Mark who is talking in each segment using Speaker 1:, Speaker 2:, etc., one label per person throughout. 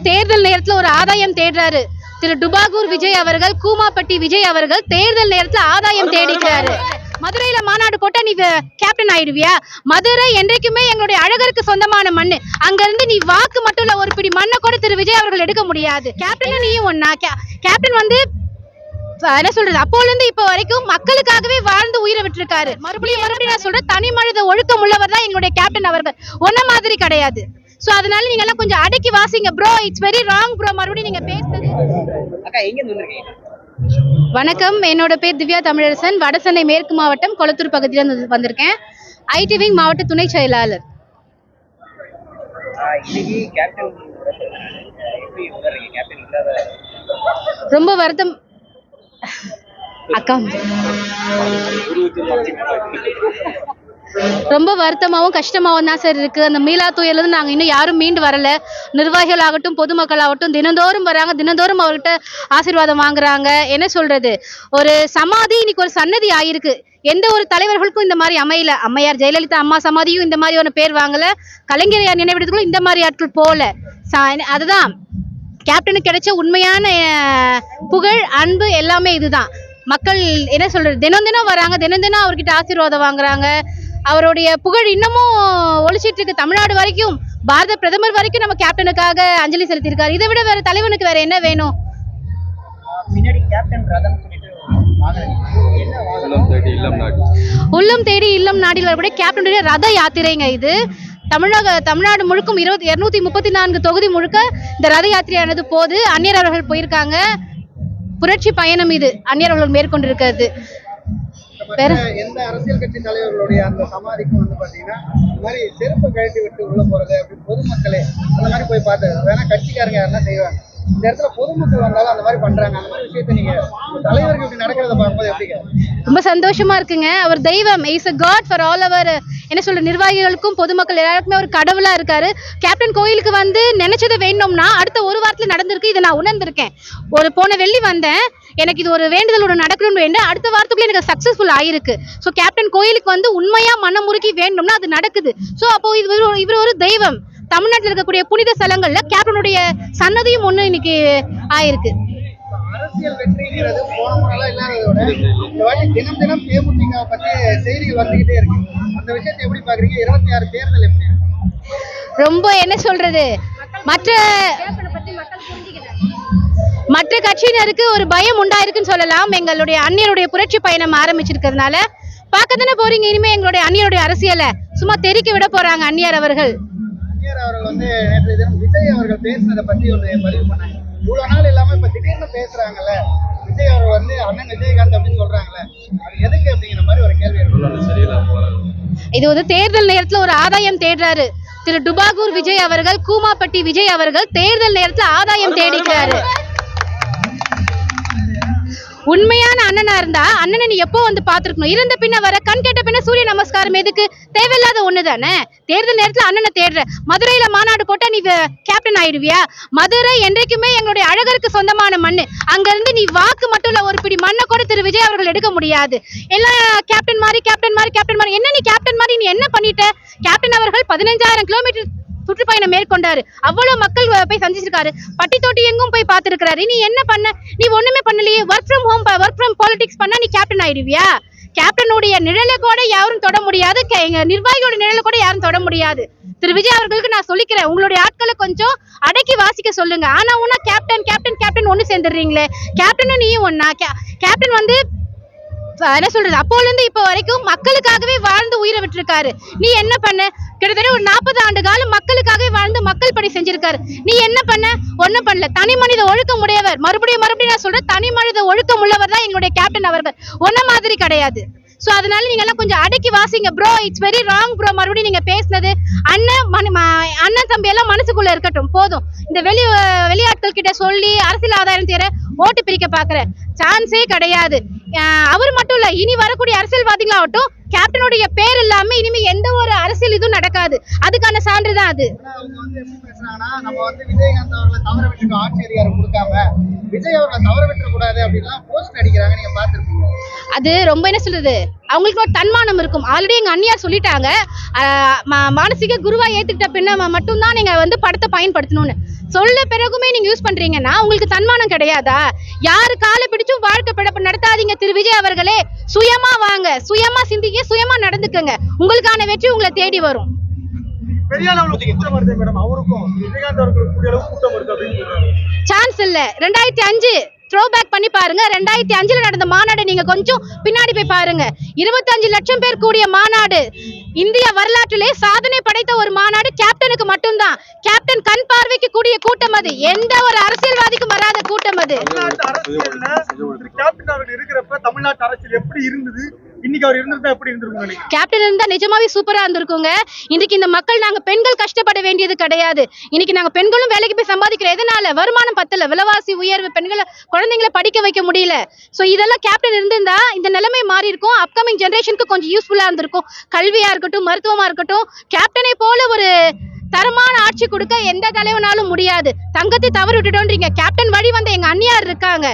Speaker 1: தேர்தல் நேரத்துல ஒரு ஆதாயம் தேடுறாரு. திரு டுபாகூர் விஜய் அவர்கள், கூமாப்பட்டி விஜய் அவர்கள் தேர்தல் நேரத்துல ஆதாயம் தேடிக்கிறாரு. மதுரையில மாநாடு போட்டா நீ கேப்டன் ஆயிடுவியா? மதுரை என்றைக்குமே எங்களுடைய அழகருக்கு சொந்தமான மண்ணு. அங்க இருந்து நீ வாக்கு மட்டும் இல்ல, ஒரு பிடி மண்ணை கூட திரு விஜய் அவர்கள் எடுக்க முடியாது. கேப்டன் நீயும் ஒன்னா. கேப்டன் வந்து என்ன சொல்றது, அப்போல இருந்து இப்ப வரைக்கும் மக்களுக்காகவே வாழ்ந்து உயிரை விட்டுருக்காரு. மறுபடியும் நான் சொல்றேன், தனி மனித ஒழுக்கம் உள்ளவர் தான் எங்களுடைய கேப்டன் அவர்கள். ஒன்ன மாதிரி கிடையாது. சோ அதனால நீங்க எல்லாம் கொஞ்சம் அடக்கி வாசிங்க bro. It's very wrong bro. மறுபடியும் நீங்க பேசுறது. வணக்கம், என்னோட பேர் திவ்யா தமிழரசன். வடசென்னை மேற்கு மாவட்டம் கொளத்தூர் பகுதியில வந்திருக்கேன். ஐடிவி மாவட்ட துணை செயலாளர். ரொம்ப வருத்தம் அக்கா, ரொம்ப வருத்தமாவும் கஷ்டமாவும் தான் சார் இருக்கு. அந்த மீளா துயர்ல இருந்து நாங்க இன்னும் யாரும் மீண்டு வரல. நிர்வாகிகள் ஆகட்டும், பொதுமக்கள் ஆகட்டும் தினந்தோறும் வராங்க, தினந்தோறும் அவர்கிட்ட ஆசீர்வாதம் வாங்குறாங்க. என்ன சொல்றது, ஒரு சமாதி இன்னைக்கு ஒரு சன்னதி ஆயிருக்கு. எந்த ஒரு தலைவர்களுக்கும் இந்த மாதிரி அமையல. அம்மையார் ஜெயலலிதா அம்மா சமாதியும் இந்த மாதிரி ஒரு பேர் வாங்கல. கலைஞர் நினைவிடத்துக்குள்ள இந்த மாதிரி ஆட்கள் போல. அதுதான் கேப்டனுக்கு கிடைச்ச உண்மையான புகழ், அன்பு எல்லாமே இதுதான். மக்கள் என்ன சொல்றது, தினம் தினம் வராங்க, தினம் தினம் அவர்கிட்ட ஆசீர்வாதம் வாங்குறாங்க. அவருடைய புகழ் இன்னமும் ஒழிச்சிட்டு இருக்கு. தமிழ்நாடு வரைக்கும், பாரத பிரதமர் வரைக்கும் நம்ம கேப்டனுக்காக அஞ்சலி செலுத்தியிருக்காரு. இதை விட வேற தலைவனுக்கு வேற என்ன வேணும்? உள்ளம் தேடி இல்லம் நாடில் வரக்கூடிய கேப்டனுடைய ரத யாத்திரைங்க இது. தமிழ்நாடு முழுக்கும் 234 தொகுதி முழுக்க இந்த ரத யாத்திரையானது போது. அந்நியர் அவர்கள் போயிருக்காங்க. புரட்சி பயணம் இது அந்நியர் அவர்கள் மேற்கொண்டிருக்கிறது. வேற
Speaker 2: எந்த அரசியல் கட்சி தலைவர்களுடைய அந்த சமாதிக்கும் வந்து பாத்தீங்கன்னா இந்த மாதிரி செருப்பு கழட்டி விட்டு உள்ள போறது அப்படின்னு பொதுமக்களே அந்த மாதிரி போய் பார்த்தது. வேணா கட்சிக்காரங்க யாருன்னா செய்வாங்க. இந்த இடத்துல பொதுமக்கள் வந்தாலும் அந்த மாதிரி பண்றாங்க. அந்த மாதிரி விஷயத்த நீங்க தலைவர்கள் இப்படி நடக்கிறத பார்க்கும்போது எப்படி?
Speaker 1: ரொம்ப சந்தோஷமா இருக்குங்க. அவர் தெய்வம், is a god for all our என்ன சொல்ற நிர்வாகிகளுக்கும் பொதுமக்கள் எல்லாருக்குமே ஒரு கடவுளா இருக்காரு. கேப்டன் கோயிலுக்கு வந்து நினைச்சதை வேணும்னா அடுத்த ஒரு வாரத்துல நடந்திருக்கு. இதை நான் உணர்ந்திருக்கேன். போன வெள்ளி வந்தேன், எனக்கு இது ஒரு வேண்டுதல் ஒரு நடக்கணும்னு வேண்ட அடுத்த வாரத்துக்குள்ள எனக்கு சக்சஸ்ஃபுல் ஆயிருக்கு. ஸோ கேப்டன் கோயிலுக்கு வந்து உண்மையா மனமுருகி வேணும்னா அது நடக்குது. ஸோ அப்போ இவர் ஒரு தெய்வம். தமிழ்நாட்டில் இருக்கக்கூடிய புனித ஸ்தலங்கள்ல கேப்டனுடைய சன்னதியும் ஒண்ணு இன்னைக்கு ஆயிருக்கு.
Speaker 2: அரசியல் வெற்றிங்கிறது போன முறைலாம் இல்லாததோட இந்த வாட்டி தினம் தினம் தேமுதிக பத்தி செய்திகள் வந்துகிட்டே இருக்கு. அந்த விஷயத்தை எப்படி பாக்குறீங்க? 26 தேர்தல் எப்படி?
Speaker 1: ரொம்ப என்ன சொல்றது, மற்ற கட்சியினருக்கு ஒரு பயம் உண்டாயிருக்குன்னு சொல்லலாம். எங்களுடைய அந்நியருடைய புரட்சி பயணம் ஆரம்பிச்சிருக்கிறதுனால பார்க்க தானே போறீங்க. இனிமே எங்களுடைய அந்நியருடைய அரசியலை சும்மா தெரிக்க விட போறாங்க அந்நியர் அவர்கள்.
Speaker 2: வந்து நேற்று தினம் விஜய் அவர்கள் பேசினதை பத்தி ஒரு பதிவு பண்ணாங்க. இவ்வளவு நாள் இல்லாம இப்ப திடீர்னு பேசுறாங்கல்ல, விஜய் அவர்கள் வந்து அண்ணன் விஜயகாந்த் அப்படின்னு சொல்றாங்கல்ல, அது எதுக்கு அப்படிங்கிற மாதிரி ஒரு கேள்வி இருக்கு.
Speaker 1: இது ஒரு தேர்தல் நேரத்துல ஒரு ஆதாயம் தேடுறாரு. திரு டுபாகூர் விஜய் அவர்கள், கூமாப்பட்டி விஜய் அவர்கள் தேர்தல் நேரத்துல ஆதாயம் தேடிக்கிறாரு. உண்மையான அண்ணனா இருந்தா அண்ணனை நீ எப்போ வந்து பாத்துருக்கணும். இருந்த பின்ன வர கண் கேட்ட பின்ன சூரிய நமஸ்காரம் எதுக்கு? தேவையில்லாத ஒண்ணுதானே. தேர்தல் நேரத்துல அண்ணனை தேடுற. மதுரையில மாநாடு போட்டா நீ கேப்டன் ஆயிடுவியா? மதுரை என்றைக்குமே எங்களுடைய அழகருக்கு சொந்தமான மண்ணு. அங்க இருந்து நீ வாக்கு மட்டும் இல்ல, ஒரு பிடி மண்ணை கூட திரு விஜய் அவர்கள் எடுக்க முடியாது. எல்லாம் கேப்டன் மாதிரி என்ன நீ கேப்டன் மாதிரி நீ என்ன பண்ணிட்ட? கேப்டன் அவர்கள் 15,000 கிலோமீட்டர் சுற்றுப்பயணம் மேற்கொண்டாரு. அவ்வளவு மக்கள் போய் சந்திச்சிருக்காரு. பட்டி தொட்டி எங்கும் போய் பார்த்திருக்கிறாரு. நீ என்ன பண்ண? நீ ஒண்ணுமே பண்ணலையே. Work from home, work from politics பண்ணா நீ கேப்டன் ஆயிடுவியா? கேப்டனுடைய நிழலை கூட யாரும் தொட முடியாது. எங்க நிர்வாகியோட நிழலை கூட யாரும் தொட முடியாது. திரு விஜய் அவர்களுக்கு நான் சொல்லிக்கிறேன், உங்களுடைய ஆட்களை கொஞ்சம் அடக்கி வாசிக்க சொல்லுங்க. ஆனா உன்னா கேப்டன் ஒண்ணு சேர்ந்துடுறீங்களே. கேப்டனும் நீயும் ஒன்னா. கேப்டன் வந்து என்ன சொல்றது, அப்போல இருந்து இப்ப வரைக்கும் மக்களுக்காகவே வாழ்ந்து உயிரை விட்டுருக்காரு. நீ என்ன பண்ண? கிட்டத்தட்ட ஒரு 40 ஆண்டு காலம் மக்களுக்காகவே வாழ்ந்து மக்கள் பணி செஞ்சிருக்காரு. நீ என்ன பண்ண? ஒண்ணும் பண்ணல. தனி மனித ஒழுக்கம் உடையவர். மறுபடியும் நான் சொல்றேன், தனி மனித ஒழுக்கம் உள்ளவர் தான் எங்களுடைய கேப்டன் அவர்கள். ஒன்ன மாதிரி கிடையாது. சோ அதனால நீங்க எல்லாம் கொஞ்சம் அடக்கி வாசிங்க bro. It's very wrong bro. மறுபடியும் நீங்க பேசுனது அண்ணன் தம்பி எல்லாம் மனசுக்குள்ள இருக்கட்டும். போதும். இந்த வெளியாட்கள் கிட்ட சொல்லி அரசியல் ஆதாயம் தேர ஓட்டு பிரிக்க பாக்குற சான்ஸே கிடையாது. அவர் மட்டும் இல்ல, இனி வரக்கூடிய அரசியல்வாதிகளாகட்டும் கேப்டனுடைய பேர் இல்லாம இனிமே எந்த ஒரு அரசியல் இதுவும் நடக்காது. அதுக்கான சான்று தான் அது.
Speaker 2: நம்ம வந்து விஜயகாந்த் அவர்களை தவற விட்டு ஆட்சி அதிகாரம் கொடுக்காம விஜய் அவர்களை தவற விட்டுற கூடாது அப்படின்னா போஸ்ட் அடிக்கிறாங்க. நீங்க பாத்துருப்பீங்க.
Speaker 1: அது ரொம்ப என்ன சொல்றது, அவங்களுக்கு ஒரு தன்மானம் இருக்கும். ஆல்ரெடி எங்க அண்ணியார் சொல்லிட்டாங்க, மானசீக குருவா ஏத்துக்கிட்ட பின்ன மட்டும்தான் நீங்க வந்து படத்தை பயன்படுத்தணும்னு. சொல்ல பிறகுமே நீங்க யூஸ் பண்றீங்கன்னா உங்களுக்கு தன்மானம் கிடையாதா? யாரு காலை பிடிச்சும் வாழ்க்கை பிழப்பு நடத்தாதீங்க. திரு விஜய் அவர்களே, சுயமா வாங்க, சுயமா சிந்திங்க, சுயமா நடந்துக்கங்க. உங்களுக்கான வெற்றி உங்களை தேடி வரும். சான்ஸ் இல்ல. 2005 த்ரோ பேக் பண்ணி பாருங்க. 2005 நடந்த மாநாடு நீங்க கொஞ்சம் பின்னாடி போய் பாருங்க. 25 லட்சம் பேர் கூடிய மாநாடு, இந்திய வரலாற்றிலே சாதனை படைத்த ஒரு மாநாடு கேப்டனுக்கு மட்டும்தான். கேப்டன் கண் பார்வைக்கு கூடிய கூட்டம் அது. எந்த ஒரு அரசியல்வாதிக்கும் வராத கூட்டம் அது.
Speaker 3: கேப்டன் அவர்கள் இருக்கிறப்ப தமிழ்நாட்டு அரசியல் எப்படி இருந்தது? இன்னைக்கு அவர் இருந்திருந்தா எப்படி இருந்திருக்கும்?
Speaker 1: கேப்டன் இருந்தா நிஜமாவே சூப்பரா இருந்திருக்குங்க. இன்னைக்கு இந்த மக்கள், நாங்க பெண்கள் கஷ்டப்பட வேண்டியது கிடையாது. இன்னைக்கு நாங்க பெண்களும் வேலைக்கு போய் சம்பாதிக்கிறோம். எதனால? வருமானம் பத்தல, விலைவாசி உயர்வு, பெண்களை குழந்தைங்களை படிக்க வைக்க முடியல. சோ இதெல்லாம் கேப்டன் இருந்திருந்தா இந்த நிலைமை மாறி இருக்கும். அப்கமிங் ஜெனரேஷனுக்கு கொஞ்சம் யூஸ்ஃபுல்லா இருந்திருக்கும். கல்வியா இருக்கட்டும், மருத்துவமா இருக்கட்டும். கேப்டனை போல ஒரு தரமான ஆட்சி கொடுக்க எந்த தலைவனாலும் முடியாது. தங்கத்தை தவறு விட்டுட்டோன்றீங்க. கேப்டன் வழி வந்த எங்க அண்ணியார் இருக்காங்க,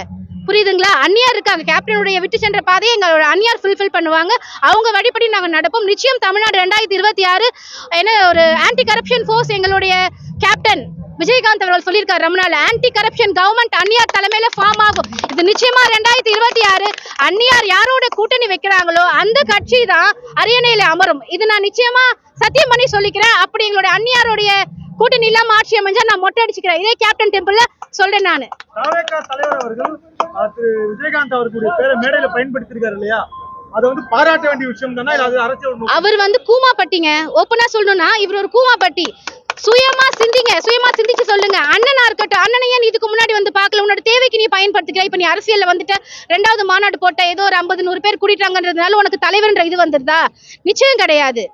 Speaker 1: புரியுதுங்களா? அந்நியார் இருக்காங்க. கேப்டனுடைய விட்டு சென்ற பாதையை எங்களோட அந்நியார் ஃபுல்ஃபில் பண்ணுவாங்க. அவங்க வழிபடி நாங்க நடப்போம். நிச்சயம் தமிழ்நாடு 2026 என்ன ஒரு ஆன்டி கரப்ஷன் ஃபோர்ஸ் எங்களுடைய கேப்டன் விஜயகாந்த் அவர்கள் சொல்லியிருக்காரு. ரமணால ஆன்டி கரப்ஷன் கவர்மெண்ட் அந்நியார் தலைமையில ஃபார்ம் ஆகும். இது நிச்சயமா 2026 அந்நியார் யாரோட கூட்டணி வைக்கிறாங்களோ அந்த கட்சி தான் அரியணையில அமரும். இது நான் நிச்சயமா சத்தியம் பண்ணி சொல்லிக்கிறேன். அப்படி எங்களுடைய அந்நியாருடைய கூட்டணி இல்லாம ஆட்சி அமைஞ்சா நான் மொட்டை அடிச்சுக்கிறேன். இதே கேப்டன் டெம்பிள்ல சொல்றேன் நானு.
Speaker 3: தலைவர் அவர்கள் திரு விஜயகாந்த் அவர்களுடைய பேரை மேடையில பயன்படுத்திருக்காரு இல்லையா? அது வந்து பாராட்ட வேண்டிய விஷயம் தானே? அது அரசியல்.
Speaker 1: அவர் வந்து கூமாப்பட்டிங்க. ஓப்பனா சொல்லணும்னா இவர் ஒரு கூமாப்பட்டி. சுயமா சிந்திங்க, சுயமா சிந்திச்சு சொல்லுங்க. அண்ணனா இருக்கட்டும், அண்ணனை ஏன் இதுக்கு முன்னாடி வந்து பார்க்கல? உன்னோட தேவைக்கு நீ பயன்படுத்திக்கிற. இப்ப நீ அரசியல்ல வந்துட்ட, 2வது மாநாடு போட்ட, ஏதோ ஒரு 50-100 பேர் கூட்டிட்டாங்கன்றதுனால உனக்கு தலைவர்ன்ற இது வந்துருதா? நிச்சயம் கிடையாது.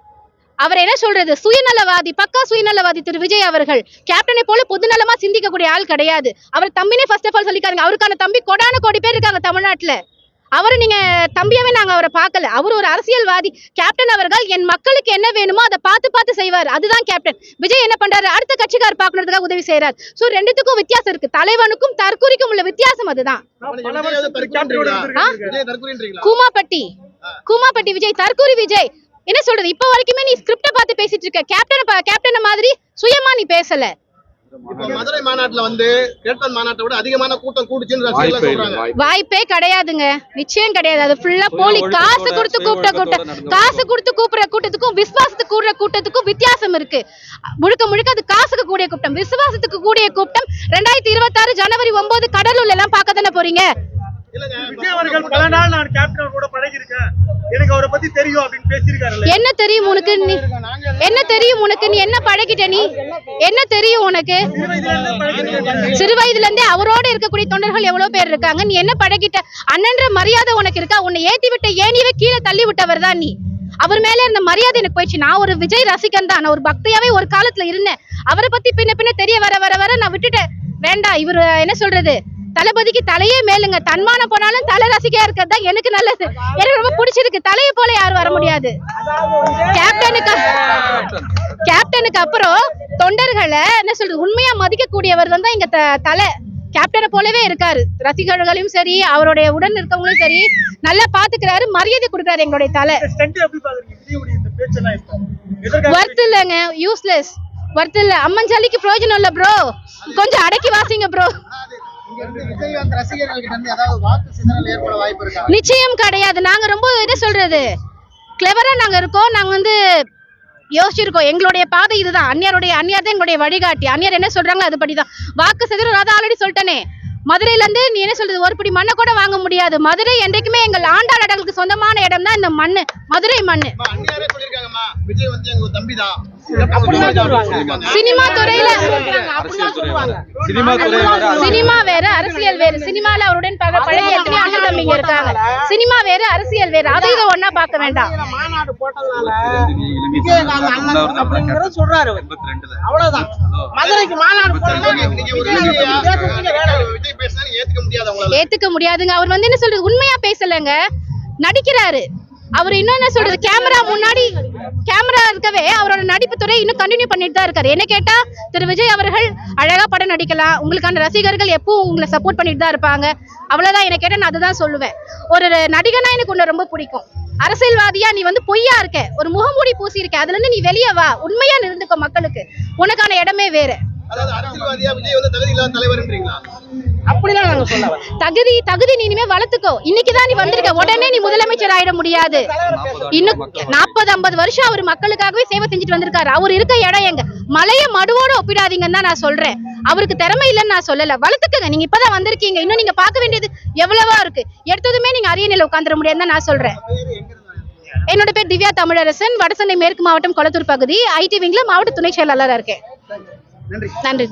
Speaker 1: அவர் என்ன சொல்றது, சுயநலவாதி, பக்கா சுயநலவாதி திரு விஜய் அவர்கள். கேப்டனை போல பொதுநலமா சிந்திக்கக்கூடிய ஆள் கிடையாது. அவர் தம்பினே ஃபர்ஸ்ட் ஆஃப் ஆல் சொல்லிக்காருங்க. அவருக்கான தம்பி கோடான கோடி பேர் இருக்காங்க தமிழ்நாட்டுல. அவரு நீங்க தம்பியாவே நாங்க அவரை பார்க்கல. அவர் ஒரு அரசியல்வாதி. கேப்டன் அவர்கள் என் மக்களுக்கு என்ன வேணுமோ அதை பார்த்து பார்த்து செய்வார். அதுதான் கேப்டன். விஜய் என்ன பண்றாரு? அடுத்த கட்சிக்கார் பார்க்கறதுக்காக உதவி செய்யறாரு. சோ ரெண்டுத்துக்கும் வித்தியாசம் இருக்கு. தலைவனுக்கும் தற்கூரிக்கும் உள்ள வித்தியாசம் அதுதான். கூமாப்பட்டி, கூமாப்பட்டி விஜய், தற்கூரி விஜய். என்ன சொல்றது? இப்ப வரைக்குமே நீ ஸ்கிரிப்ட பார்த்து பேசிட்டு இருக்க. கேப்டன் மாதிரி சுயமா நீ பேசல.
Speaker 4: மதுரை மாநாட்டுல வந்து கேப்டன் மாநாட்டை விட அதிகமான கூட்டம் கூடுச்சுன்னு சொல்றாங்க.
Speaker 1: வாய்ப்பே கிடையாதுங்க. நிச்சயம் கிடையாது. அது ஃபுல்லா போலி. காசு கொடுத்து கூப்பிட்ட கூட்டம், காசு கொடுத்து கூப்பிடுற கூட்டத்துக்கும் விசுவாசத்துக்கு கூடுற கூட்டத்துக்கும் வித்தியாசம் இருக்கு. முழுக்க முழுக்க அது காசுக்கு கூடிய கூட்டம், விசுவாசத்துக்கு கூடிய கூட்டம். 2026 ஜனவரி 9 கடலூர்ல எல்லாம் பார்க்க தானே போறீங்க.
Speaker 3: விஜய் அவர்கள் பல நாள் நான் கேப்டன் கூட பழகி இருக்கேன், எனக்கு அவரை பத்தி தெரியும் அப்படின்னு பேசியிருக்காரு.
Speaker 1: என்ன தெரியும் உனக்கு? நீ என்ன தெரியும் உனக்கு? நீ என்ன பழகிட்ட? நீ என்ன தெரியும் உனக்கு? சிறு வயதுல இருந்தே அவரோட இருக்கக்கூடிய தொண்டர்கள் எவ்வளவு பேர் இருக்காங்க. நீ என்ன பழகிட்ட? அண்ணன்ற மரியாதை உனக்கு இருக்கா? உன்னை ஏத்தி விட்ட ஏனியவே கீழே தள்ளி விட்டவர் தான் நீ. அவர் மேல இருந்த மரியாதை எனக்கு போயிடுச்சு. நான் ஒரு விஜய் ரசிகன் தான். நான் ஒரு பக்தியாவே ஒரு காலத்துல இருந்தேன். அவரை பத்தி பின்ன தெரிய வர வர வர நான் விட்டுட்டேன். வேண்டாம். இவர் என்ன சொல்றது, தளபதிக்கு தலையே மேலுங்க. தன்மானம் போனாலும் தலை ரசிகையா இருக்கிறது தான் எனக்கு நல்லது. எனக்கு ரொம்ப பிடிச்சிருக்கு. தலையை போல யாரும் வர முடியாது. கேப்டனுக்கு அப்புறம் தொண்டர்களை என்ன சொல்றது, உண்மையா மதிக்கக்கூடியவர் தான் இங்க தலை. கேப்டனை போலவே இருக்காரு. ரசிகர்களையும் சரி, அவருடைய உடன் இருக்கவங்களும் சரி, நல்லா பாத்துக்கிறாரு, மரியாதை கொடுக்குறாரு எங்களுடைய தலை. வர்த் இல்லங்க, யூஸ்லெஸ். வர்த் இல்ல. அம்மன் ஜல்லிக்கு பிரயோஜனம் இல்ல ப்ரோ. கொஞ்சம் அடக்கி வாசிங்க ப்ரோ. நிச்சயம் கிடையாது. நாங்க ரொம்ப என்ன சொல்றது, கிளவரா நாங்க இருக்கோம். நாங்க வந்து யோசிச்சிருக்கோம். எங்களுடைய பாதை இதுதான். அந்நியார் தான் எங்களுடைய வழிகாட்டி. அந்நியார் என்ன சொல்றாங்களோ அதுபடிதான். வாக்கு சதவீதம் அதான் ஆல்ரெடி சொல்லிட்டேனே. மதுரையில இருந்து நீ என்ன சொல்றது, ஒரு பிடி மண்ணை கூட வாங்க முடியாது. மதுரை என்றைக்குமே எங்கள் ஆண்டாளர்களுக்கு சொந்தமான இடம் தான் இந்த மண்ணு, மதுரை மண்ணு. சினிமா துறையில சினிமா வேற, அரசியல் வேறு. சினிமால அவருடன் பழைய எத்தனை அண்ணன் தம்பிங்க இருக்காங்க. சினிமா வேற, அரசியல் வேறு. அதை இதை ஒன்னா பார்க்க வேண்டாம்.
Speaker 4: அவ்வளவுதான். மதுரைக்கு மாநாடு
Speaker 1: ஏத்துக்க முடியாதுங்க. அவர் வந்து என்ன சொல்றது, உண்மையா பேசலங்க, நடிக்கிறாரு. அவர் இன்னும் என்ன சொல்றது, கேமரா முன்னாடி கேமரா இருக்கவே அவரோட நடிப்பு துறை இன்னும் கண்டினியூ பண்ணிட்டு தான் இருக்காரு. என்ன கேட்டா திரு விஜய் அவர்கள் அழகா படம் நடிக்கலாம், உங்களுக்கான ரசிகர்கள் எப்பவும் உங்களை சப்போர்ட் பண்ணிட்டு தான் இருப்பாங்க. அவ்வளவுதான். என்ன கேட்டா நான் அதுதான் சொல்லுவேன். ஒரு நடிகனா எனக்கு ஒண்ணு ரொம்ப பிடிக்கும். அரசியல்வாதியா நீ வந்து பொய்யா இருக்க, ஒரு முகமூடி பூசி இருக்க, அதுல இருந்து நீ வெளியே வா, உண்மையா இருந்துக்கோ, மக்களுக்கு உனக்கான இடமே வேற.
Speaker 4: அதாவது அரசியல்வாதியா விஜய் வந்து தகுதி இல்லாத தலைவர்ன்றீங்களா?
Speaker 2: அப்படிதான் நாங்க சொல்ல
Speaker 1: தகுதி நீ இனிமே வளர்த்துக்கோ. இன்னைக்குதான் நீ வந்திருக்க, உடனே நீ முதலமைச்சர் ஆயிட முடியாது. இன்னும் 40-50 வருஷம் அவர் மக்களுக்காகவே சேவை செஞ்சுட்டு வந்திருக்காரு. அவர் இருக்க இடம் எங்க? மலைய மடுவோட ஒப்பிடாதீங்கன்னு தான் நான் சொல்றேன். அவருக்கு திறமை இல்லைன்னு நான் சொல்லல, வளர்த்துக்கங்க. நீங்க இப்பதான் வந்திருக்கீங்க, இன்னும் நீங்க பார்க்க வேண்டியது எவ்வளவா இருக்கு. எடுத்ததுமே நீங்க அரியணையில உட்காந்துட முடியாதுன்னு நான் சொல்றேன். என்னோட பேர் திவ்யா தமிழரசன், வடசென்னை மேற்கு மாவட்டம் கொளத்தூர் பகுதி, ஐடி விங்ல மாவட்ட துணை செயலாளராக இருக்கேன்.
Speaker 2: நன்றி.
Speaker 1: நன்றி.